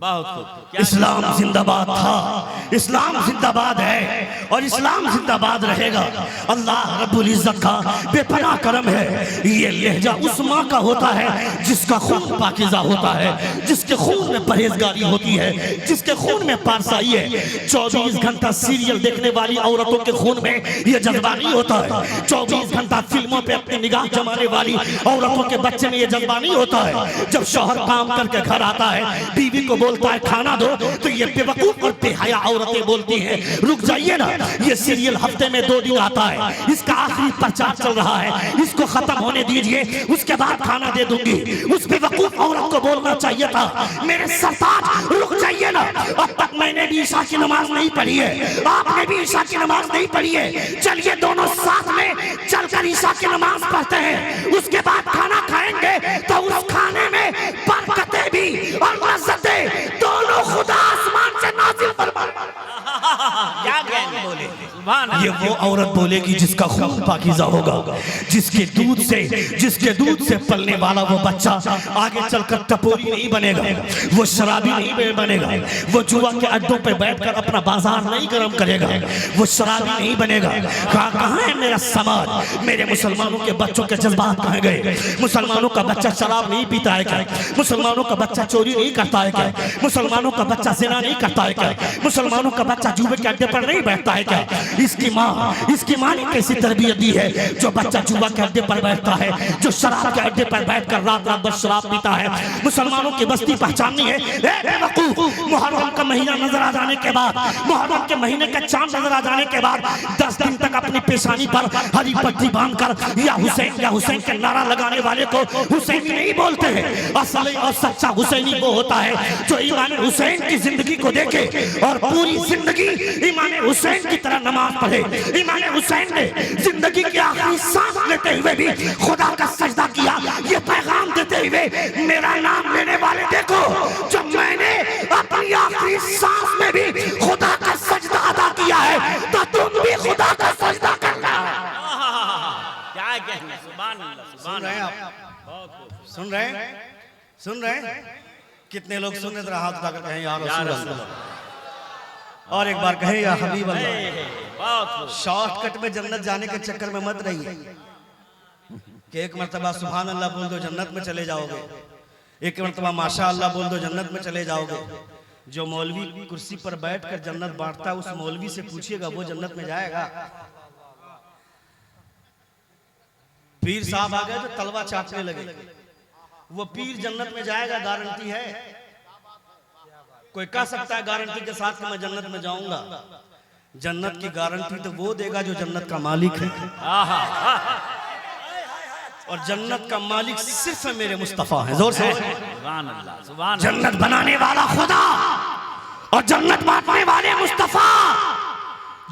اسلام زندہ باد تھا، اسلام زندہ باد ہے اور اسلام زندہ باد رہے گا۔ اللہ رب العزت کا بے پناہ کرم ہے، یہ لہجہ اس ماں کا ہوتا ہے جس کا خون پاکیزہ ہوتا ہے، جس کے خون میں پرہیزگاری ہوتی ہے، جس کے خون میں پارسائی ہے۔ 24 گھنٹہ سیریل دیکھنے والی عورتوں کے خون میں یہ جذبہ نہیں ہوتا ہے، 24 گھنٹہ فلموں پہ اپنی نگاہ جمانے والی عورتوں کے بچے میں یہ جذبہ نہیں ہوتا ہے۔ جب شوہر کام کر کے گھر آتا ہے، بیوی کو بولتا ہے کھانا دو، تو یہ بے وقوف اور بے حیا عورتیں بولتی ہیں رک جائیے نا، یہ سیریل ہفتے میں 2 دن آتا ہے، اس کا آخری پرچار چل رہا ہے، اس کو ختم ہونے دیجئے، اس کے بعد کھانا دے دوں گی۔ اس بے وقوف عورت کو بولنا چاہیے تھا میرے سرتاج رک جائیے نا، اب تک میں نے بھی عشاء کی نماز نہیں پڑھی ہے، آپ نے بھی عشاء کی نماز نہیں پڑھی ہے، چلیے دونوں ساتھ میں چل کر عشاء کی نماز پڑھتے ہیں، اس کے بعد کھانا کھائیں گے تو اس کھانے میں برکتیں بھی اور لذتیں دونوں خدا آسمان سے نازل فرمائے۔ یہ وہ عورت بولے گی جس کا خون پاکیزہ ہوگا، جس کے دودھ سے پلنے والا وہ بچہ آگے چل کر ٹپوری نہیں بنے گا، وہ شرابی نہیں بنے گا، وہ جوا کے اڈوں پہ بیٹھ کر اپنا بازار نہیں گرم کرے گا، وہ شرابی نہیں بنے گا۔ کہاں ہے میرا سماج؟ میرے مسلمانوں کے بچوں کے جذبات کہاں گئے؟ مسلمانوں کا بچہ شراب نہیں پیتا ہے کیا؟ مسلمانوں کا بچہ چوری نہیں کرتا ہے کیا؟ مسلمانوں کا بچہ زنا نہیں کرتا ہے کیا؟ مسلمانوں کا بچہ جوے کے اڈے پر نہیں بیٹھتا ہے کیا؟ اس کی ماں نے کیسی تربیت دی ہے؟ جو بچہ جوا کے اڈے پر بیٹھتا ہے، جو شراب کے اڈے پر بیٹھ کر رات رات بس شراب پیتا ہے۔ مسلمانوں کی بستی پہچاننی ہے، اے بے وقوف، محرم کا مہینہ نظر آ جانے کے بعد، محرم کے مہینے کا چاند نظر آ جانے کے بعد 10 دن تک اپنی پیشانی پر ہری پٹی باندھ کر یا حسین کے نعرہ لگانے والے کو حسینی نہیں بولتے ہیں۔ اصل اور سچا حسینی وہ ہوتا ہے جو امام حسین کی زندگی کو دیکھے اور پوری زندگی امام حسین کی طرح نماز پڑھے۔ امام حسین نے زندگی کی آخری سانس لیتے ہوئے بھی خدا کا سجدہ کیا، یہ پیغام دیتے ہوئے میرا نام لینے والے دیکھو، جب میں نے اپنی آخری سانس میں بھی خدا کا سجدہ ادا کیا ہے تو تم بھی خدا کا سجدہ کرنا۔ کیا کہنا، سبحان اللہ، سن رہے ہیں آپ؟ سن رہے ہیں؟ کتنے لوگ سن رہے؟ ہاتھ اٹھا کر کہیں یا رسول اللہ، اور ایک بار کہیں یا حبیب اللہ۔ شارٹ کٹ میں جنت جانے کے چکر میں مت رہیے کہ ایک مرتبہ سبحان اللہ بول دو جنت میں چلے جاؤ گے، ایک مرتبہ ماشاء اللہ بول دو جنت میں چلے جاؤ گے۔ جو مولوی کرسی پر بیٹھ کر جنت بانٹتا ہے، اس مولوی سے پوچھئے گا وہ جنت میں جائے گا؟ پیر صاحب آ گئے تو تلوہ چاٹنے لگے، وہ پیر جنت میں جائے گا گارنٹی ہے؟ کوئی کہہ سکتا ہے گارنٹی کے ساتھ کہ میں جنت میں جاؤں گا؟ جنت کی گارنٹی تو وہ دے گا جو جنت کا مالک ہے، اور جنت کا مالک صرف میرے مصطفیٰ ہیں۔ زور سے سبحان اللہ، سبحان اللہ۔ جنت بنانے والا خدا اور جنت بانٹنے والے مصطفیٰ۔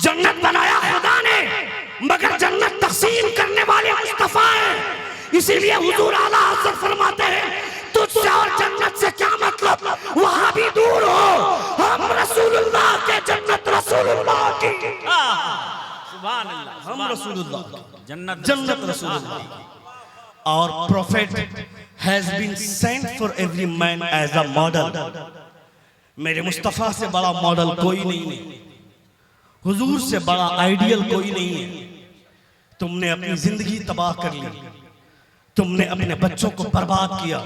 جنت بنایا خدا نے مگر جنت تقسیم کرنے والے مصطفیٰ ہیں۔ اسی لیے حضور اعلیٰ حضرت فرماتے ہیں تجھ سے اور جنت سے کیا مطلب، وہاں بھی دور ہو، ہم رسول اللہ کے جنت رسول اللہ کی، سبحان اللہ، ہم رسول اللہ کی جنت رسول اللہ کی۔ اور prophet has been sent for every man as a model۔ میرے مصطفیٰ سے بڑا ماڈل کوئی نہیں ہے، حضور سے بڑا آئیڈیل کوئی نہیں ہے۔ تم نے اپنی زندگی تباہ کر لی، تم نے اپنے بچوں کو برباد کیا،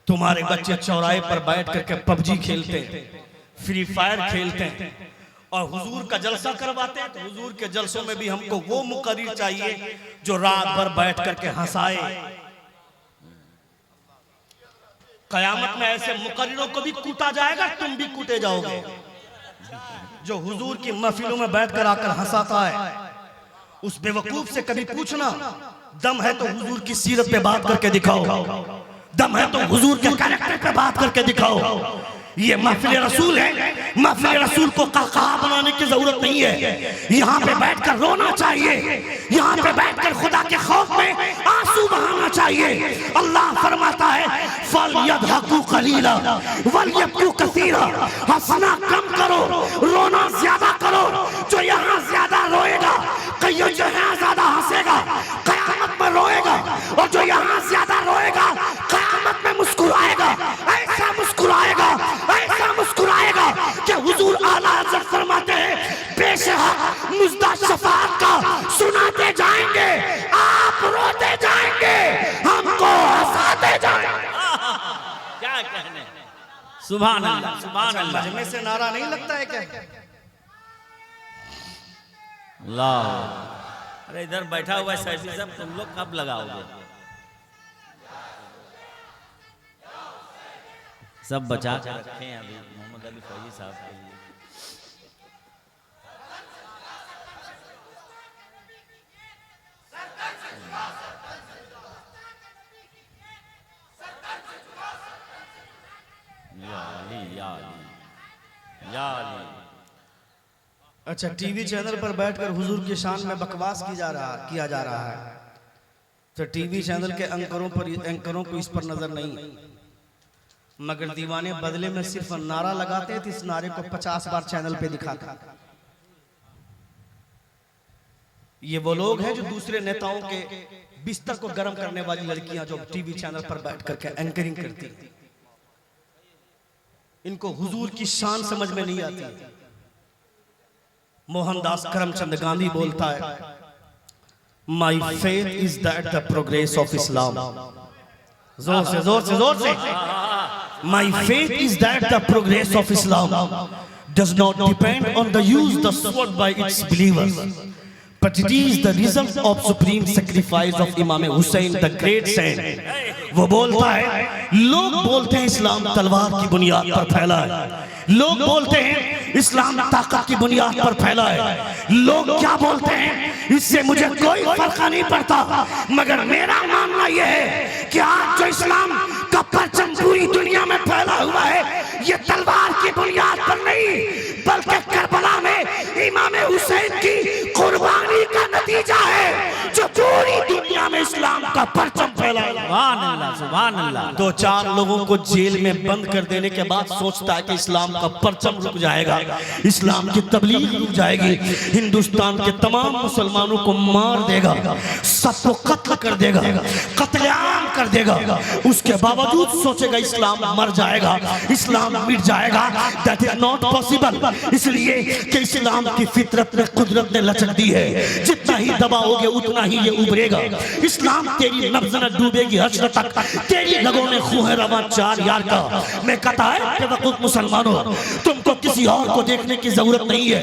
تمہارے بچے چوراہے پر بیٹھ کر کے پب جی کھیلتے ہیں، فری فائر کھیلتے ہیں، اور حضور کا جلسہ کرواتے ہیں۔ تو حضور کے جلسوں میں بھی ہم کو وہ مقرر چاہیے جو رات بھر بیٹھ کر کے ہنسائے۔ قیامت میں ایسے مقرروں کو بھی کوٹا جائے گا، تم بھی کوٹے جاؤ گے۔ جو حضور کی محفلوں میں بیٹھ کر آ کر ہنساتا ہے، اس بے وقوف سے کبھی پوچھنا دم ہے تو حضور کی سیرت پہ بات کر کے دکھاؤ، دم ہے تو حضور کے کریکٹر پہ بات کر کے دکھاؤ۔ یہ محفل رسول ہے، محفل رسول کو قہقہا بنانے کی ضرورت نہیں ہے۔ یہاں پہ بیٹھ کر رونا چاہیے، یہاں پہ بیٹھ کر خدا کے خوف میں آنسو بہانا چاہیے۔ اللہ فرماتا ہے فَلْيَضْحَكُوا قَلِيلًا وَلْيَبْكُوا كَثِيرًا، ہنسنا کم کرو، رونا زیادہ کرو۔ جو یہاں زیادہ روئے گا، جو یہاں زیادہ ہنسے گا قیامت میں روئے گا، اور جو یہاں زیادہ روئے گا قیامت میں مسکرائے گا۔ ایسا مسکرائے گا، ایسا سبحان اللہ سبحان اللہ مجمع سے نعرہ نہیں لگتا ہے کیا؟ اللہ ارے ادھر بیٹھا ہوا ہے سیفی صاحب تم لوگ کب لگاؤ گے سب بچا کے رکھے ہیں ابھی محمد علی فوجی صاحب کے لیے یا علی یا علی یا علی اچھا ٹی وی چینل پر بیٹھ کر حضور کی شان میں بکواس کیا جا رہا ہے تو ٹی وی چینل کے اینکروں کو اس پر نظر نہیں، مگر دیوانے بدلے میں صرف نعرہ لگاتے تھے، اس نعرے کو 50 بار چینل پہ دکھاتے۔ یہ وہ لوگ ہیں جو دوسرے نیتاؤں کے بستر کو گرم کرنے والی لڑکیاں جو ٹی وی چینل پر بیٹھ کر کے اینکرنگ کرتی، ان کو حضور کی شان سمجھ میں نہیں آتی۔ موہن داس کرم چند گاندھی بولتا ہے My faith is that the progress of Islam. زور سے زور سے زور سے My faith is that the progress of Islam does not depend on the use the sword by its believers, but it is the result of supreme sacrifice of Imam Hussain, the great saint. وہ بولتا ہے لوگ بولتے ہیں اسلام تلوار کی بنیاد پر پھیلا ہے، لوگ بولتے ہیں اسلام طاقت کی بنیاد پر پھیلا ہے، لوگ کیا بولتے ہیں اس سے مجھے کوئی فرق نہیں پڑتا، مگر میرا ماننا یہ ہے کہ آج جو اسلام کا پرچم پوری دنیا میں پھیلا ہوا ہے یہ تلوار کی بنیاد پر نہیں بلکہ کربلا میں امام حسین کی قربانی کا نتیجہ ہے جو پوری دنیا میں اسلام کا پرچم پھیلا ہے۔ سبحان اللہ سبحان اللہ۔ دو چار لوگوں کو جیل میں بند کر دینے کے بعد سوچتا ہے کہ اسلام کا پرچم رک جائے گا، اسلام کی تبلیغ رک جائے گی، ہندوستان کے تمام مسلمانوں کو مار دے گا، سب کو قتل کر دے گا، قتل عام کر دے گا، اس کے باوجود سوچے گا اسلام مر جائے گا، اسلام مٹ جائے گا۔ That is not possible، اس لیے کہ اسلام کی فطرت میں قدرت نے لچک دی ہے، جتنا ہی دباؤ گے اتنا ہی یہ ابھرے گا۔ اسلام تیری نبض نہ ڈوبے گی حشر تک، تیری لگوں میں خون ہے رواں چار یار کا۔ میں کہتا ہے کہ وقت مسلمانوں تم کو کسی اور کو دیکھنے کی ضرورت نہیں ہے،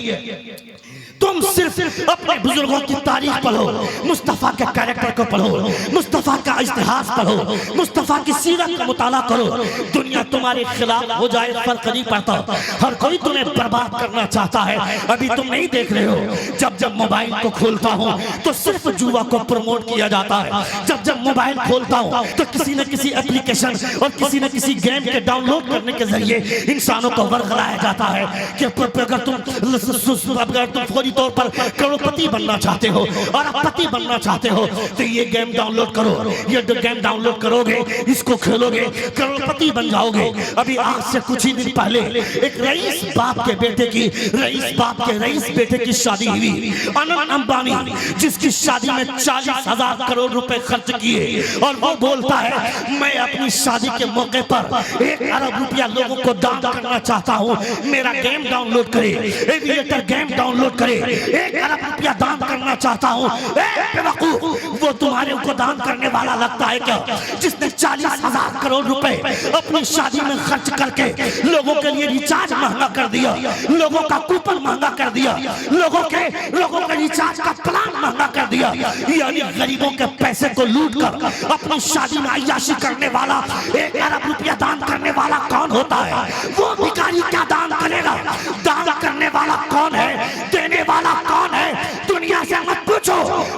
تم صرف اپنے بزرگوں کی تاریخ پڑھو، مصطفیٰ کے کریکٹر کو پڑھو، مصطفیٰ کا اجتہاد پڑھو، مصطفیٰ کی سیرت کا مطالعہ کرو۔ دنیا تمہارے خلاف ہو جائے فرق نہیں پڑتا، ہر کوئی تمہیں برباد کرنا چاہتا ہے۔ ابھی تم نہیں دیکھ رہے ہو جب موبائل کو کھولتا ہوں تو صرف جوا کو پروموٹ کیا جاتا ہے، جب موبائل کھولتا ہوں تو کسی نہ کسی اپلیکیشن اور کسی نہ کسی گیم کے ڈاؤن لوڈ کرنے کے ذریعے انسانوں کو ورغلایا جاتا ہے کہ اگر تم فوری طور پر کروڑپتی بننا چاہتے ہو اور پتی بننا چاہتے ہو تو یہ گیم ڈاؤن لوڈ کرو، یہ گیم ڈاؤن لوڈ کرو گے، اس کو کھیلو گے، کروڑپتی بن جاؤ گے۔ ابھی آج سے کچھ ہی دن پہلے ایک رئیس باپ کے بیٹے کی شادی ہوئی، اننت امبانی، جس کی شادی میں 40,000 کروڑ روپے خرچ کیے، اور وہ بولتا ہے میں اپنی شادی کے موقع پر 1 ارب روپیہ لوگوں کو دان کرنا چاہتا ہوں، میرا گیم ڈاؤن لوڈ کرے، ایویٹر گیم ڈاؤن لوڈ کرے، 1 ارب روپیہ دان کرنا چاہتا ہوں۔ بے وقوف، وہ تمہارے کو دان کرنے والا لگتا ہے کیا جس نے 40,000 کروڑ روپے اپنی شادی میں خرچ کر کے لوگوں کے لیے ریچارج مہنگا کر دیا، لوگوں کا کوپن مہنگا کر دیا، لوگوں کے ریچارج کا پلان مہنگا کر دیا، یعنی غریبوں کے پیسے کو لوٹ کر اپنی شادی میں عیاشی کرنے والا 1 ارب روپیہ دان کرنے والا کون ہوتا ہے؟ وہ بھکاری کیا دان کرے گا؟ دان کرنے والا کون ہے؟ دینے والا کون ہے؟ دنیا سے مت پوچھو،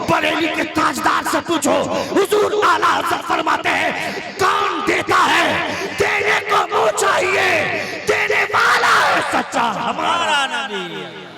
بریلی کے تاجدار سے پوچھو۔ حضور اعلیٰ حضرت فرماتے ہیں کون دیتا ہے؟ دینے کو منہ چاہیے، دینے والا ہے سچا ہمارا ہمارا نبی۔